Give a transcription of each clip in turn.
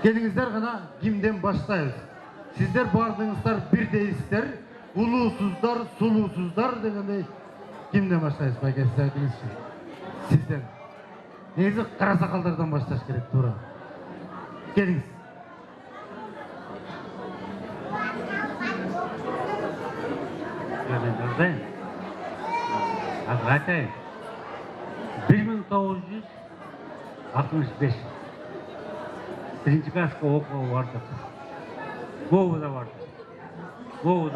Келиңиздер гана кимден баштайбыз. Сиздер бардыңыздар бирдейсиздер, улуусуздар, сулуусуздар дегендей. Кимден баштайбыз, байке, сиз айтыңызчы. Сизден. Негизи кара сакалдардан башташ керек, туура. Келиңиз. Azratay 1965 birinci klaska okuğa vardık. Govu'da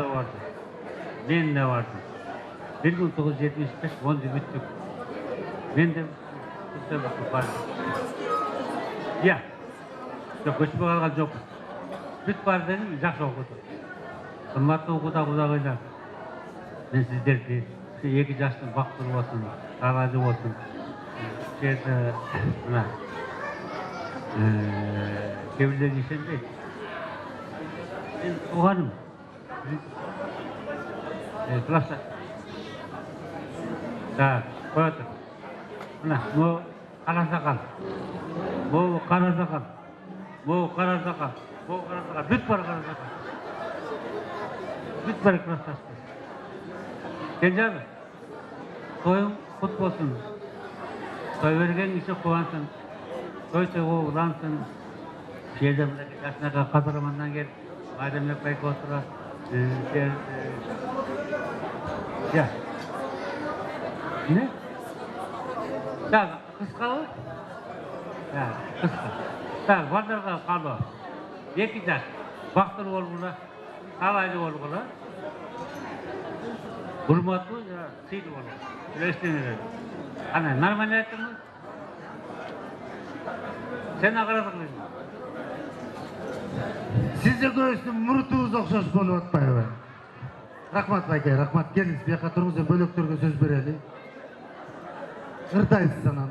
vardık. Ben de vardım. 1975 onu büttük. Ben de vardım. Ya, koşup kalgan yok. Büt var dedim, жақсы okudu. Kımmatlı okuda kudağıyla. Ben sizlerdi. Екі жастың бақтырып отын, қалады отын. Жерді, мына, кебілер ешенбей. Мен оғаным. Класса. Так, қой отыр. Мына, бұл қара сақал. Бұл қара сақал. Бүт бар қара сақал. Бүт бар классасы. Gençler, toyun kutlu olsun. Toy vergen işe kuvansın. Toy oğlansın. Şeyde yaşına Kazaraman'dan gel. Adem'le payka otura. Ya. Ne? Ya, kıskalı. Ya, kıskalı. Ya, vardarga kalı. Eki yaş. Baktır olgula. Kalaylı olgula. Hurmatlı ya sıydı olur. Üleştiğinler. Ana normal ettin mi? Sen akaradın mı? Sizce göğüsün murtuğuz okşaş bolu atmayı. Rahmat bayke, rahmat. Geliniz bir yaka turumuzda bölöktörge söz bereli. Irdayız sananı.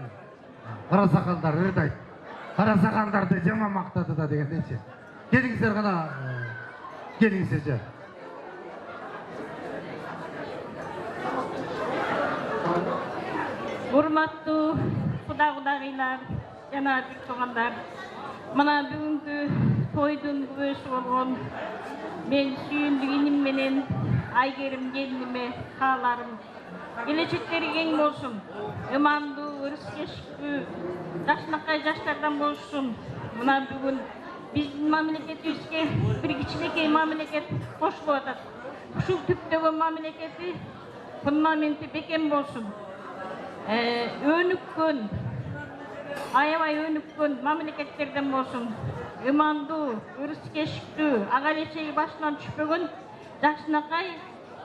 Kara sakaldar ırdaydı. Kara sakaldardı jama maqtadı da degen neyse. Gelingizler gana, gelingizler. Hurmatlı Құда-құдағилар, жана бир туғандар. Мына бүгүнкү тойдун күбөсү болгон мен сүйүндүк иним менен Айгерим келиниме кааларым. Келечектери кең болсун. Ымандуу, ырыс-кешиктүү, жакшынакай жаштардан болушун. Мына бүгүн биздин мамлекетибизге бир кичинекей мамлекет кошулуп атат. Ушул түптөгөн мамлекети фундаменти бекем болсун. Өнүккөн, аябай өнүккөн мамлекеттерден болсун. Ымандуу, ырыс-кешиктүү, ага элечеги башынан түшпөгөн жакшынакай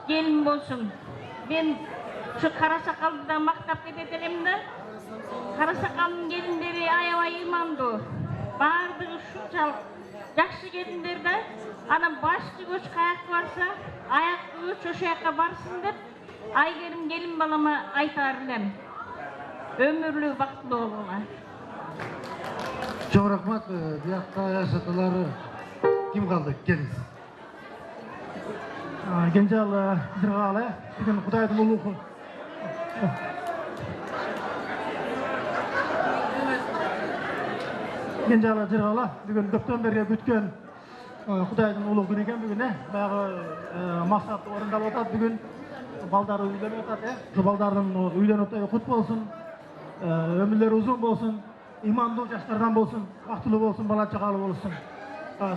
келин болсун. Мен ушу кара сакалды да мактап кетет элем да. Кара сакалдын келиндери аябай ыймандуу. Баардыгы ушунчалык жакшы келиндер да. Анан башчы көч каякка барса, аяктуу көч ошо жака барсын деп Айгерим келин балама айтаар элем. Ömürlü bактылуу болгула. Çok rahmat. Biyakta yaşatıları kim kaldı? Geliniz. Gencal Zırgalı, bugün Kuday'ın uluğu. Gencal Zırgalı, bugün köpten beri gütken Kuday'ın uluğu günü eken bugün bayağı maksat orundalып atad bugün. Balдар үйленіп atad. Şu baldardın үйленіп kutlu olsun. Ömürleri uzun bolsun, imandуу жаштардан болсун, бактылуу болсун, бала чагалы болсун.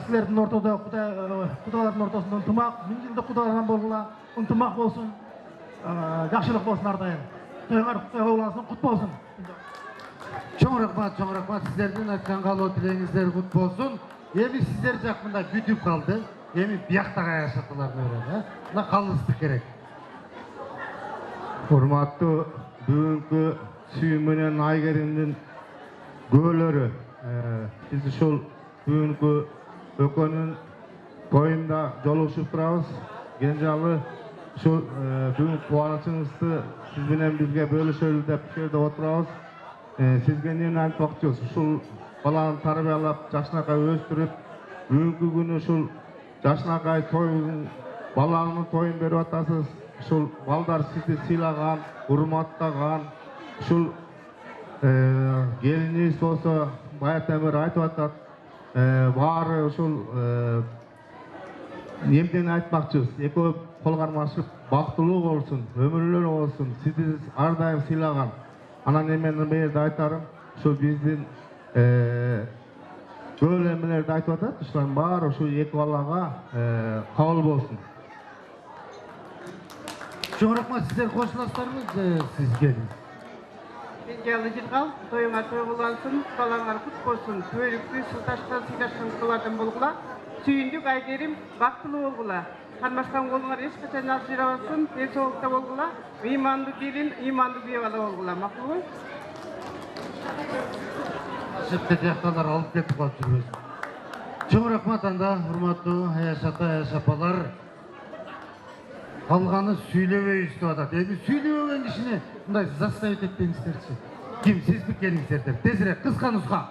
Силердин ортодо кудалардын ортосунда ынтымак, 1000 жылдык кудалардан болгула, ынтымак болсун, жакшылык болсун ар дайым. Тоюңар улансын, кут болсун. Çok rahmat. Sizlerden aytkan kaloo tilеңиздер kut bolsun. Эми сиздер жакында бүтүп kaldı. Эми бияктага yaşatılarını öğren. Мына калыстык керек. Hurmatlı бүгүнкү Suyumunun Aygerim'in göğleri. Biz şol бүгүнкү ökönün toyunda joluşup turabız. Gencalı şu бүгүн kuvanычыңызды siz bilen bizge bölüşölü dep şerde oturabız. Sizge neni aytmoqchusuz? Şul balаны tarbiyalap, жашынакай өстүрүп, бүгүнкү күнү şul жашынакай toyun, balanын toyun берип атасыз. Şul balдар sizди sıylagan, урматтаган, şul Gelinimiz bolsa bayattan beri aytıp atat. Bari uşul nemden aytmakçыбыз. Ekөө kol кармашып бактылуу болсун, өмүрлөр болсун. Сизди ар дайым сыйлаган. Анан мен берде айтарым, ошо биздин көөл эмелерди айтып атат. Ушулардын баары ушу эки балага кабыл болсун. Чоң рахмат, сіздер қосыласыздармы? Сіз келдіңіз. Жалы жылғал, тойыңа той болғансын, балаңар құт болсын, төйлікті, сылташқан, сыйлашқан қылатын болғыла, сүйіндік айгерім, бақтылы болғыла. Қармашқан қолыңар ешқашан алжыравасын, денсаулықта болғыла, иманды келін, иманды бейбала болғыла. Мақұл ғой? Шықты тияқталар алып кетіп қалып жүрмесін. Чоң рахмат анда, урматтуу Аяш ата, Аяш апалар. Қалғаны сөйлебей үстіп атат. Енді сөйлебеген кішіне мындай заставить етпеңіздерші. Кім, сіз бі келіңіздер? Тезірек, қысқа нұсқа.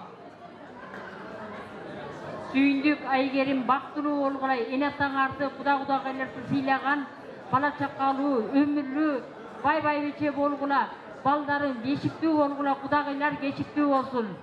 Сүйіндік айгерім бақтылы болғылай, енатаңарды, құда-құдағайларды сыйлаған, бала чақалу, өмірлі, бай-бай вече болғыла, балдарын кешіктүү болғыла, құдағайлар кешіктүү болсын.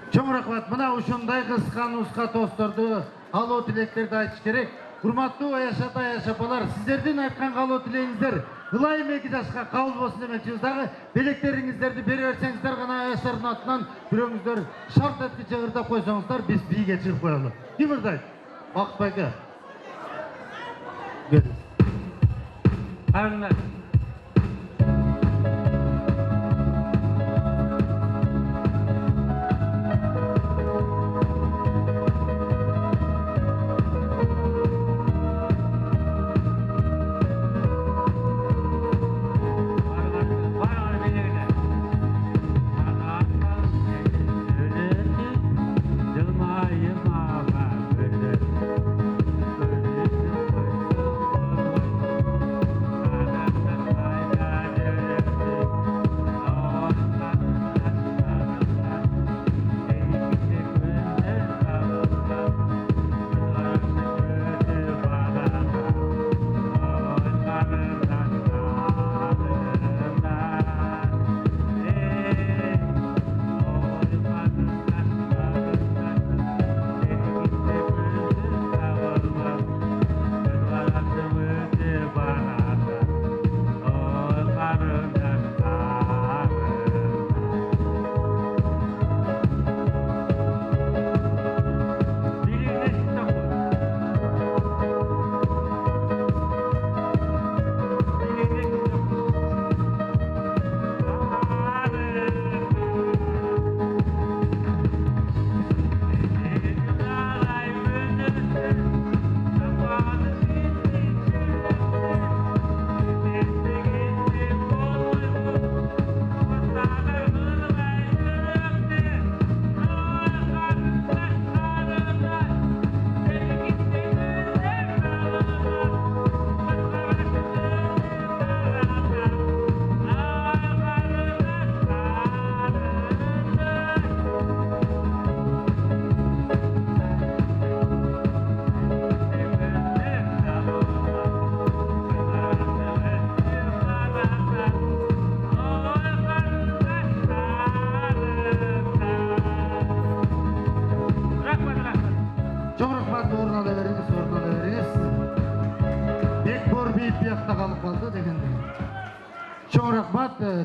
Чоң рахмат, мына ушундай қысқа нұсқа тосторды, қалу тілектерді айтыш керек. Урматтуу Аяш ата, Аяш апалар, сіздерден айтқан қалу тілеңіздер ылайым 2 жашқа қабыл болсын демекчибиз. Дагы белектериңиздерди бере берсеңиздер гана Аяштардын атынан бирөөңүздөр шарт эткиче ырдап койсоңуздар, биз бийге чыгып коелу. Ким ырдайт? Бакыт байке. Келиңиз. Қарыңдар.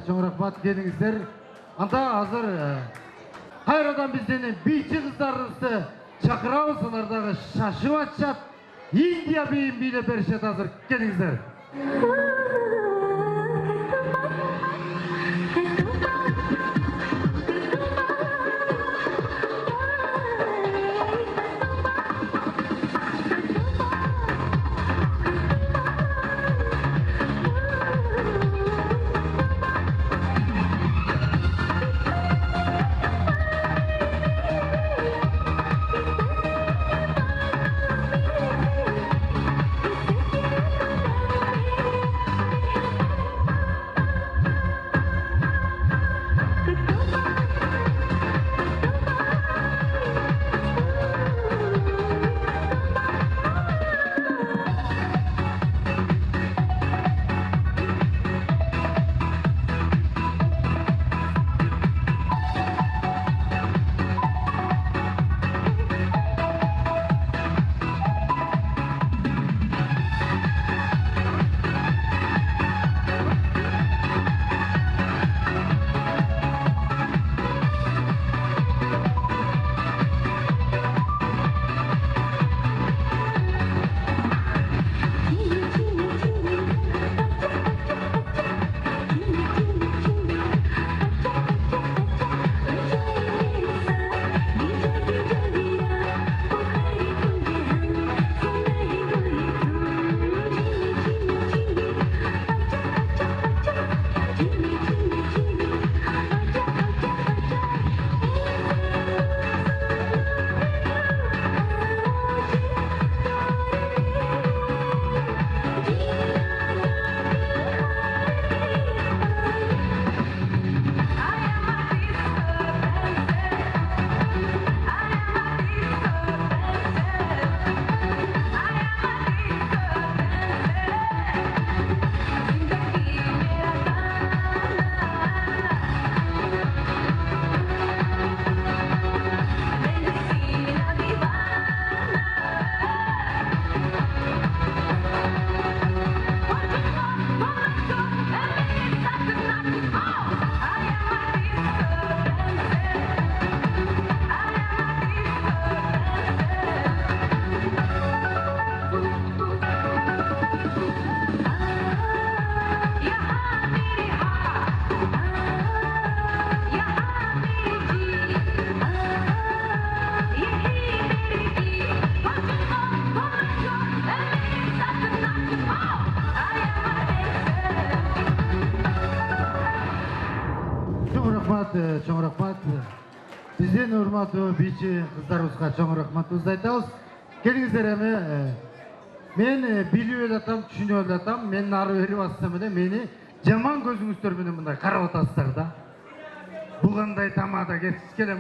Чоң рахмат келіңіздер. Анда азыр қайрадан бізден бийчи қыздарымызды шақырабыз. Олардағы шашып атышат, Индия бейін билеп беришет. Азыр келіңіздер. Чоң рахмат. Бизден урматтуу бийчи кыздарыбызга чоң рахматыбызды айтабыз. Келиңиздер эми мен билип атам, түшүнүп атам. Мен ары бери бассам эле мени жаман көзүңүздөр менен мындай карап атасыздар да. Бул кандай тамада кетсиз келе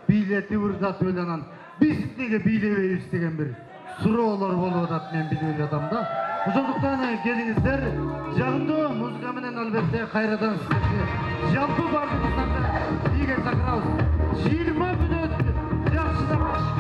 бийлетип ырдатып эле анан биз неге бийлебейбиз деген бир суроолор болуп атат, мен билип атам да. Ошондуктан келиңиздер, жагымдуу музыка менен албетте кайрадан сиздерди жалпы бардыгыңыздарды бийге чакырабыз. 20 мүнөт жакшылап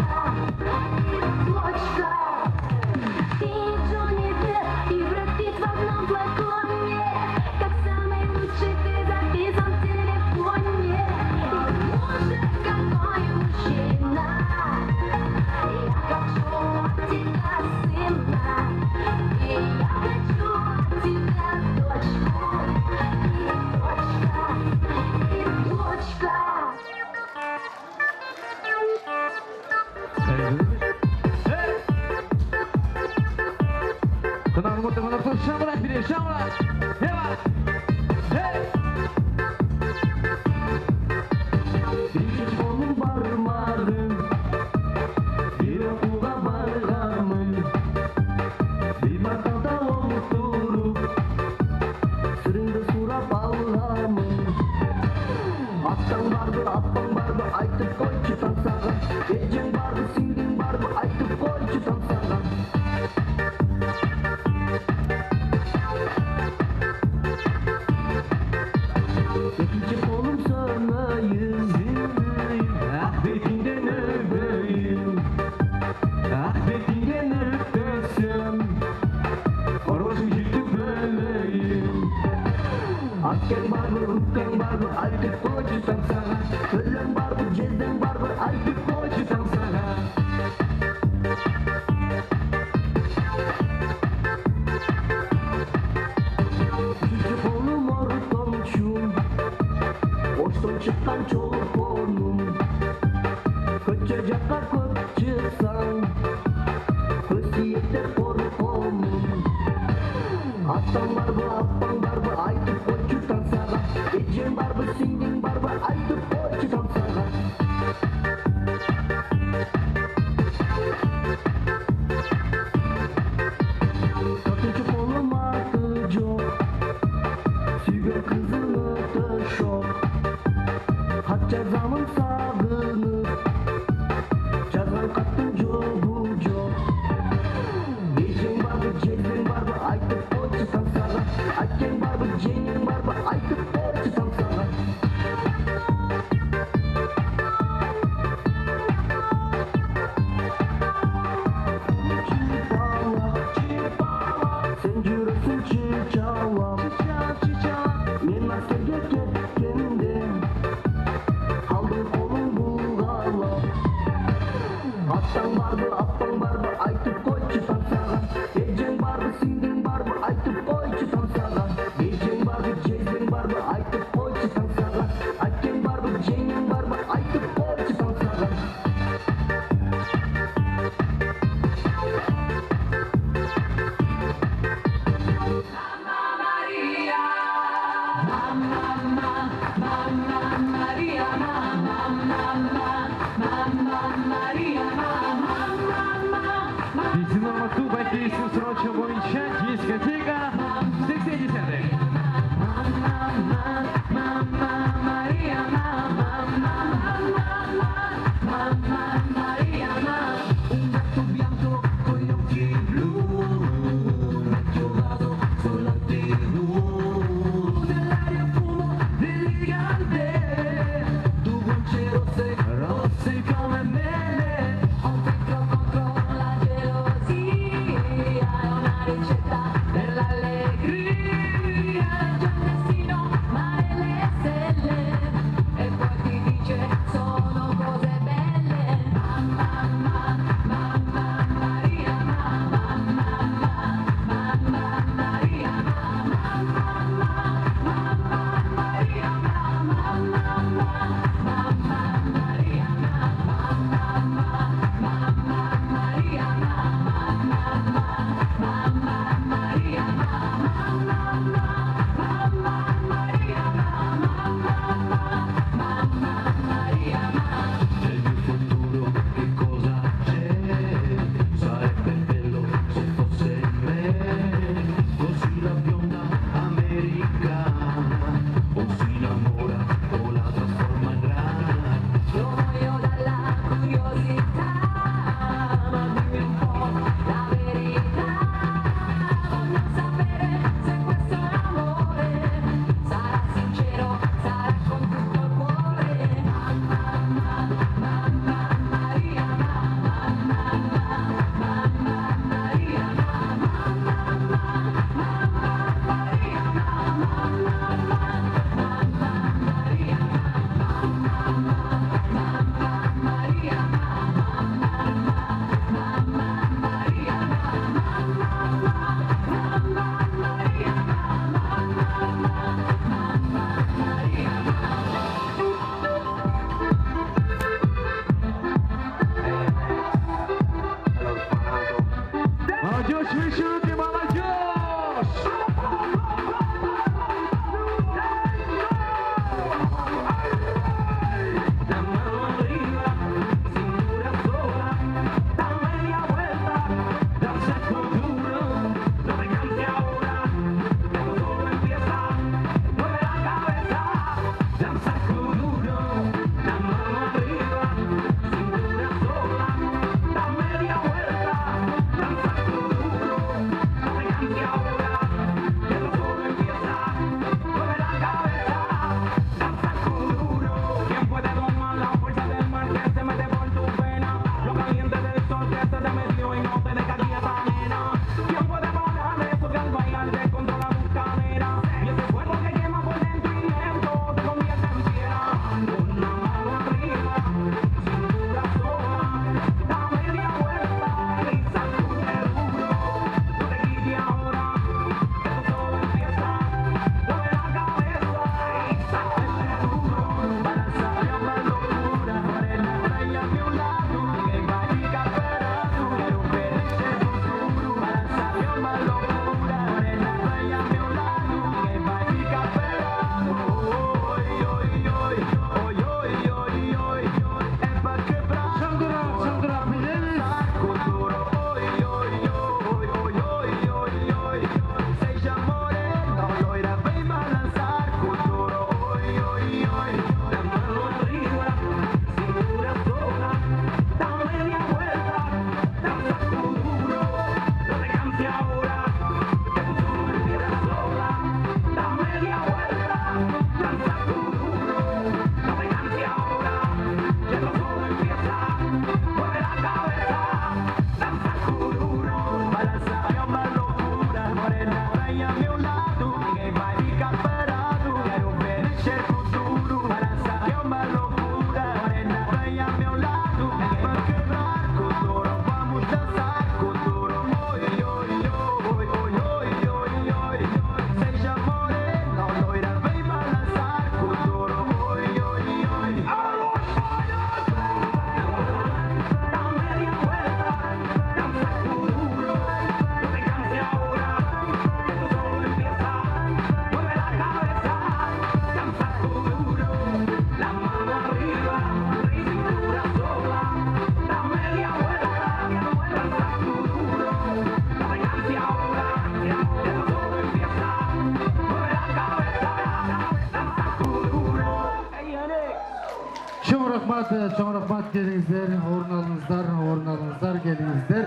Çok rahmat gelingizler, orun alыңыздар, gelingizler.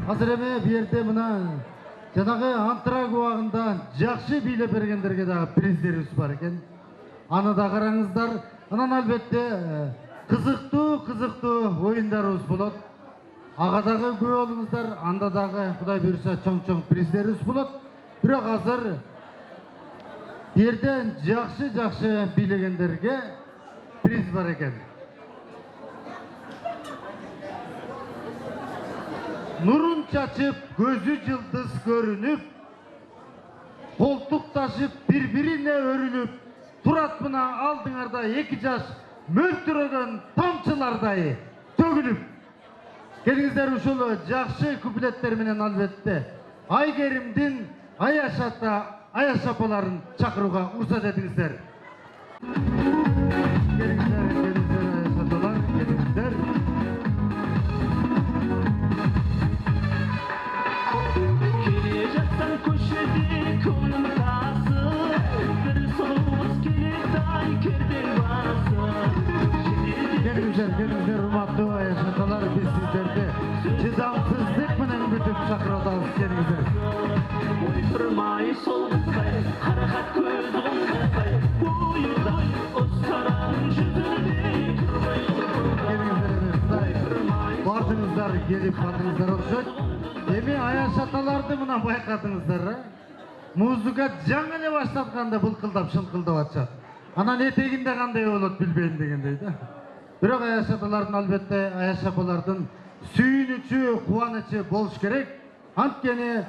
Hazır эме bir yerde mına жанагы Антраг убагында жакшы бийлеп бергендерге дагы приздерибиз бар экен. Аны да караңыздар. Анан албетте кызыктуу оюндарыбыз болот. Ага дагы күбө болуңуздар, анда дагы Кудай буйруса чоң приздерибиз болот. Бирок азыр Yerden жақшы билегендерге приз бар екен. Нұрын чачып, көзі жылдыз көрініп, қолтық ташып, бір-біріне өріліп, тұрат мына алдыңарда 2 жаш мөлтіреген тамшылардай төгіліп. Келіңіздер ушул жақшы куплеттер менен албетте Айгеримдин Аяшапаларын чакырууга уруксат этиңиздер. Келиңиздер, Аяшапалар, келиңиздер. Келе жатсан көшеде көңілім тасып, бір соғыс келетай керден басып. Келиңиздер, урматтуу Аяшапалар, биз сиздерди чыдамсыздык менен күтүп чакырабыз, келиңиздер. Ойпырмай солғызбай, қарақат көз ғылғызбай, бойыдай ұстаран жүзінде Бардыңыздар, келіп бардыңыздар оқшат. Эми Аяшаталарды мына байқадыңыздар, музыка жаңа эле баштатканда былкылдап, шылкылдап атышат. Анан этегинде кандай болот билбейм дегендей да. Бирок Аяшаталардын албетте Аяшапалардын сүйүнүчү, кубанычы болуш керек. Анткени